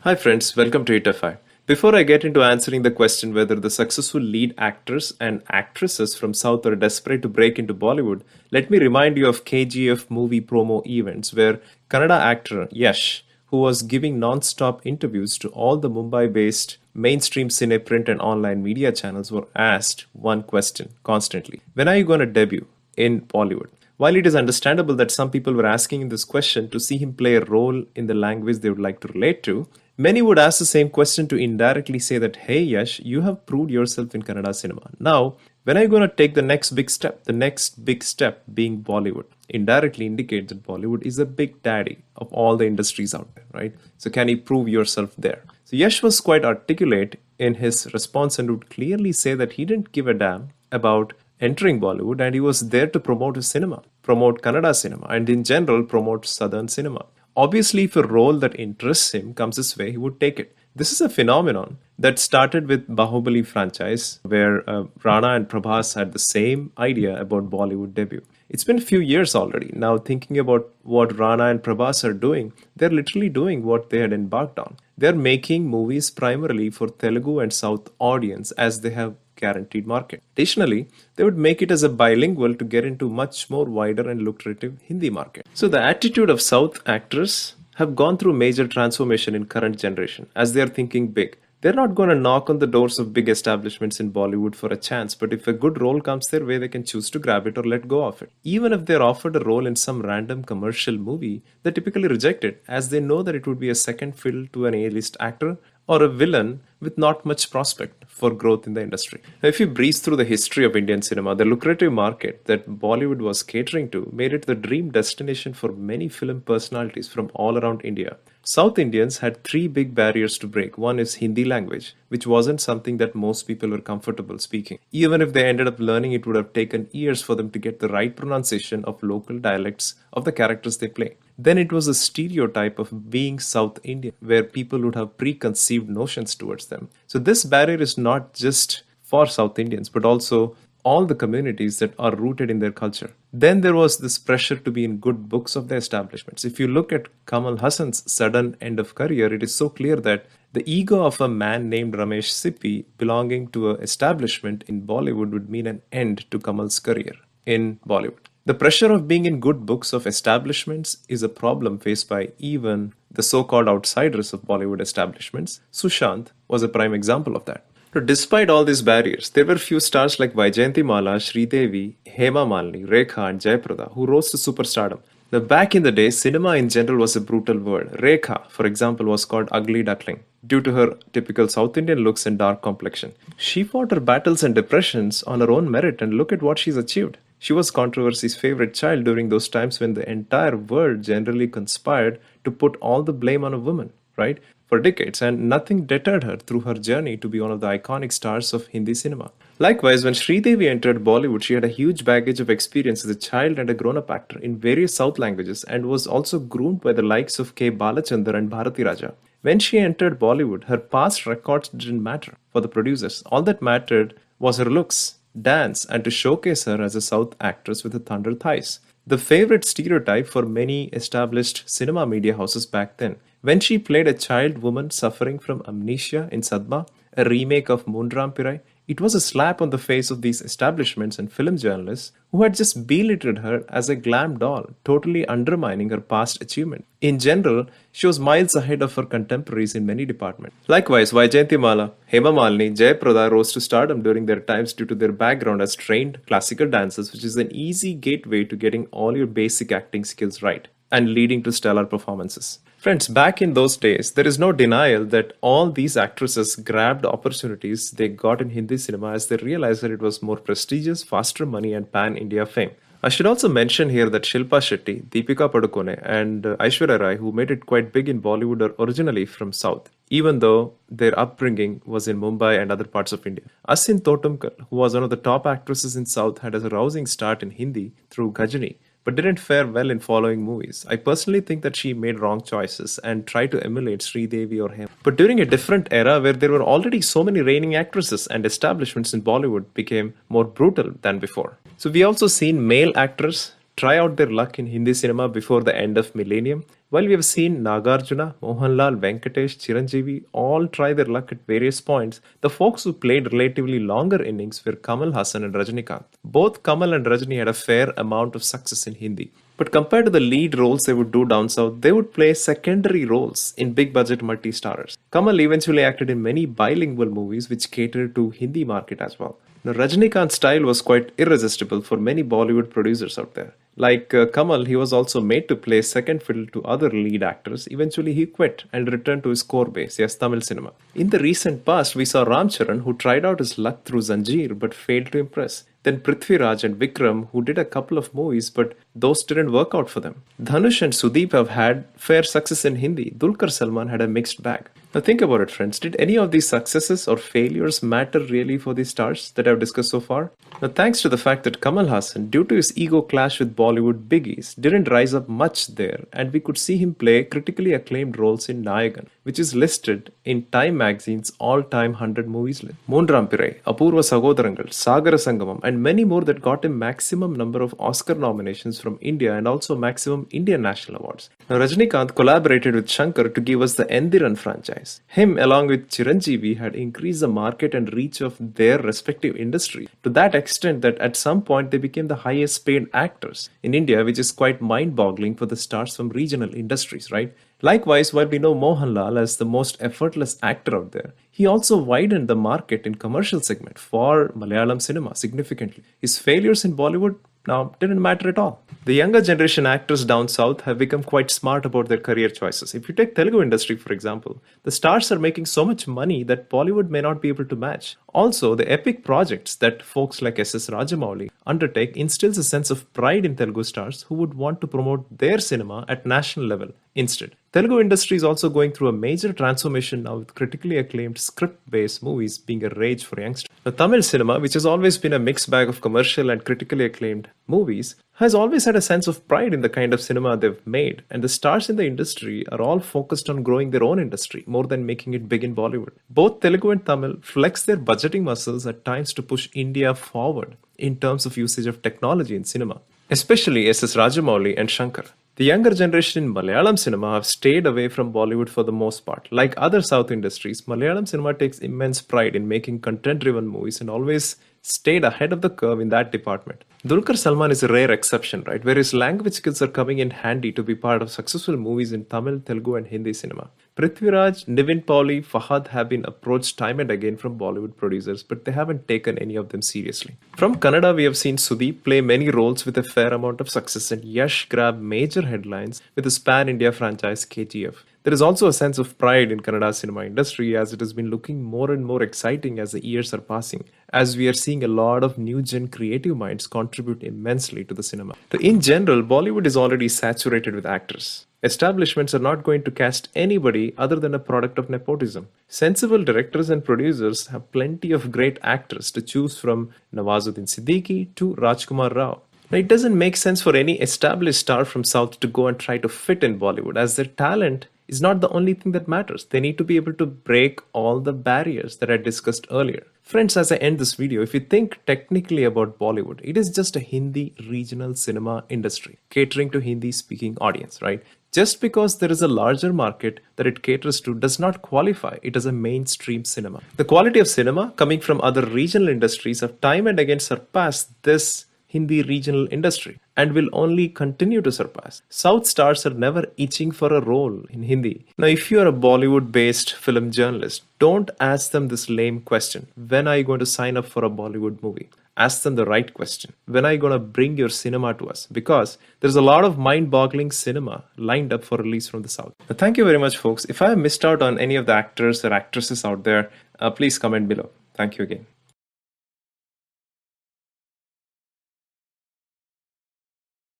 Hi friends, welcome to ITFI. Before I get into answering the question whether the successful lead actors and actresses from South are desperate to break into Bollywood, let me remind you of KGF movie promo events where Kannada actor Yash, who was giving non-stop interviews to all the Mumbai-based mainstream cine, print and online media channels, were asked one question constantly. When are you going to debut in Bollywood? While it is understandable that some people were asking this question to see him play a role in the language they would like to relate to, many would ask the same question to indirectly say that, hey Yash, you have proved yourself in Kannada cinema. Now, when are you going to take the next big step? The next big step being Bollywood. Indirectly indicate that Bollywood is the big daddy of all the industries out there, right? So can you prove yourself there? So Yash was quite articulate in his response and would clearly say that he didn't give a damn about entering Bollywood, and he was there to promote his cinema, promote Kannada cinema, and in general promote Southern cinema. Obviously, if a role that interests him comes his way, he would take it. This is a phenomenon that started with Bahubali franchise, where Rana and Prabhas had the same idea about Bollywood debut. It's been a few years already. Now, thinking about what Rana and Prabhas are doing, they're literally doing what they had embarked on. They're making movies primarily for Telugu and South audience, as they have guaranteed market. Additionally, they would make it as a bilingual to get into much more wider and lucrative Hindi market. So the attitude of South actors have gone through major transformation in current generation as they are thinking big. They're not going to knock on the doors of big establishments in Bollywood for a chance, but if a good role comes their way, they can choose to grab it or let go of it. Even if they're offered a role in some random commercial movie, they typically reject it as they know that it would be a second fiddle to an A-list actor or a villain with not much prospect for growth in the industry. Now, if you breeze through the history of Indian cinema, the lucrative market that Bollywood was catering to made it the dream destination for many film personalities from all around India. South Indians had three big barriers to break. One is Hindi language, which wasn't something that most people were comfortable speaking. Even if they ended up learning, it would have taken years for them to get the right pronunciation of local dialects of the characters they play. Then it was a stereotype of being South Indian, where people would have preconceived notions towards them. So this barrier is not just for South Indians, but also all the communities that are rooted in their culture. Then there was this pressure to be in good books of the establishments. If you look at Kamal Hassan's sudden end of career, it is so clear that the ego of a man named Ramesh Sippy belonging to an establishment in Bollywood would mean an end to Kamal's career in Bollywood. The pressure of being in good books of establishments is a problem faced by even the so-called outsiders of Bollywood establishments. Sushant was a prime example of that. So despite all these barriers, there were few stars like Vaijayanthimala, Sridevi, Hema Malini, Rekha and Jayaprada who rose to superstardom. Now back in the day, cinema in general was a brutal word. Rekha, for example, was called ugly duckling due to her typical South Indian looks and dark complexion. She fought her battles and depressions on her own merit, and look at what she's achieved. She was controversy's favorite child during those times when the entire world generally conspired to put all the blame on a woman, right? For decades, and nothing deterred her through her journey to be one of the iconic stars of Hindi cinema. Likewise, when Sridevi entered Bollywood, she had a huge baggage of experience as a child and a grown-up actor in various South languages and was also groomed by the likes of K. Balachandar and Bharati Raja. When she entered Bollywood, her past records didn't matter for the producers. All that mattered was her looks, dance, and to showcase her as a South actress with the thunder thighs. The favorite stereotype for many established cinema media houses back then. When she played a child woman suffering from amnesia in Sadma, a remake of Moonram Pirai, it was a slap on the face of these establishments and film journalists who had just belittled her as a glam doll, totally undermining her past achievement. In general, she was miles ahead of her contemporaries in many departments. Likewise, Vaijayanthimala, Hema Malini, Jayaprada rose to stardom during their times due to their background as trained classical dancers, which is an easy gateway to getting all your basic acting skills right and leading to stellar performances. Friends, back in those days, there is no denial that all these actresses grabbed opportunities they got in Hindi cinema as they realized that it was more prestigious, faster money, and pan-India fame. I should also mention here that Shilpa Shetty, Deepika Padukone, and Aishwarya Rai, who made it quite big in Bollywood, are originally from South, even though their upbringing was in Mumbai and other parts of India. Asin Totumkar, who was one of the top actresses in South, had a rousing start in Hindi through Ghajini, but didn't fare well in following movies. I personally think that she made wrong choices and tried to emulate Sridevi or him. But during a different era where there were already so many reigning actresses and establishments in Bollywood became more brutal than before. So we also seen male actors try out their luck in Hindi cinema before the end of millennium? While we have seen Nagarjuna, Mohanlal, Venkatesh, Chiranjeevi all try their luck at various points, the folks who played relatively longer innings were Kamal Hassan and Rajinikanth. Both Kamal and Rajini had a fair amount of success in Hindi. But compared to the lead roles they would do down south, they would play secondary roles in big budget multi-starrers. Kamal eventually acted in many bilingual movies which catered to Hindi market as well. Now, Rajinikanth's style was quite irresistible for many Bollywood producers out there. Like Kamal, he was also made to play second fiddle to other lead actors. Eventually, he quit and returned to his core base, yes, Tamil cinema. In the recent past, we saw Ram Charan, who tried out his luck through Zanjeer but failed to impress. Then Prithviraj and Vikram, who did a couple of movies, but those didn't work out for them. Dhanush and Sudeep have had fair success in Hindi. Dulquer Salman had a mixed bag. Now think about it, friends. Did any of these successes or failures matter really for the stars that I've discussed so far? Now, thanks to the fact that Kamal Hassan, due to his ego clash with Bollywood biggies, didn't rise up much there, and we could see him play critically acclaimed roles in Nayagan, which is listed in Time magazine's all-time 100 movies list. Moonram Pirai, Apurva Sagodharangal, Sagara Sangamam, and many more that got him maximum number of Oscar nominations from India and also maximum Indian National Awards. Now, Rajinikanth collaborated with Shankar to give us the Endiran franchise. Him, along with Chiranjeevi, had increased the market and reach of their respective industry to that extent that at some point they became the highest paid actors in India, which is quite mind-boggling for the stars from regional industries, right? Likewise, while we know Mohanlal as the most effortless actor out there, he also widened the market in commercial segment for Malayalam cinema significantly. His failures in Bollywood now didn't matter at all. The younger generation actors down south have become quite smart about their career choices. If you take Telugu industry for example, the stars are making so much money that Bollywood may not be able to match. Also, the epic projects that folks like S.S. Rajamouli undertake instills a sense of pride in Telugu stars who would want to promote their cinema at national level instead. Telugu industry is also going through a major transformation now with critically acclaimed script-based movies being a rage for youngsters. The Tamil cinema, which has always been a mixed bag of commercial and critically acclaimed movies, has always had a sense of pride in the kind of cinema they've made, and the stars in the industry are all focused on growing their own industry more than making it big in Bollywood. Both Telugu and Tamil flex their budgeting muscles at times to push India forward in terms of usage of technology in cinema, especially S.S. Rajamouli and Shankar. The younger generation in Malayalam cinema have stayed away from Bollywood for the most part. Like other South industries, Malayalam cinema takes immense pride in making content-driven movies and always stayed ahead of the curve in that department. Dulquer Salman is a rare exception, right? Where his language skills are coming in handy to be part of successful movies in Tamil, Telugu and Hindi cinema. Prithviraj, Nivin Pauly, Fahad have been approached time and again from Bollywood producers, but they haven't taken any of them seriously. From Kannada, we have seen Sudeep play many roles with a fair amount of success, and Yash grab major headlines with his pan-India franchise KGF. There is also a sense of pride in Kannada cinema industry as it has been looking more and more exciting as the years are passing, as we are seeing a lot of new gen creative minds contribute immensely to the cinema. So in general, Bollywood is already saturated with actors. Establishments are not going to cast anybody other than a product of nepotism. Sensible directors and producers have plenty of great actors to choose from, Nawazuddin Siddiqui to Rajkumar Rao. Now, it doesn't make sense for any established star from South to go and try to fit in Bollywood, as their talent is not the only thing that matters. They need to be able to break all the barriers that I discussed earlier. Friends, as I end this video, if you think technically about Bollywood, it is just a Hindi regional cinema industry catering to Hindi speaking audience, right? Just because there is a larger market that it caters to does not qualify it as a mainstream cinema. The quality of cinema coming from other regional industries have time and again surpassed this Hindi regional industry and will only continue to surpass. South stars are never itching for a role in Hindi. Now, if you are a Bollywood-based film journalist, don't ask them this lame question. When are you going to sign up for a Bollywood movie? Ask them the right question. When are you going to bring your cinema to us? Because there's a lot of mind-boggling cinema lined up for release from the South. Now, thank you very much, folks. If I have missed out on any of the actors or actresses out there, please comment below. Thank you again.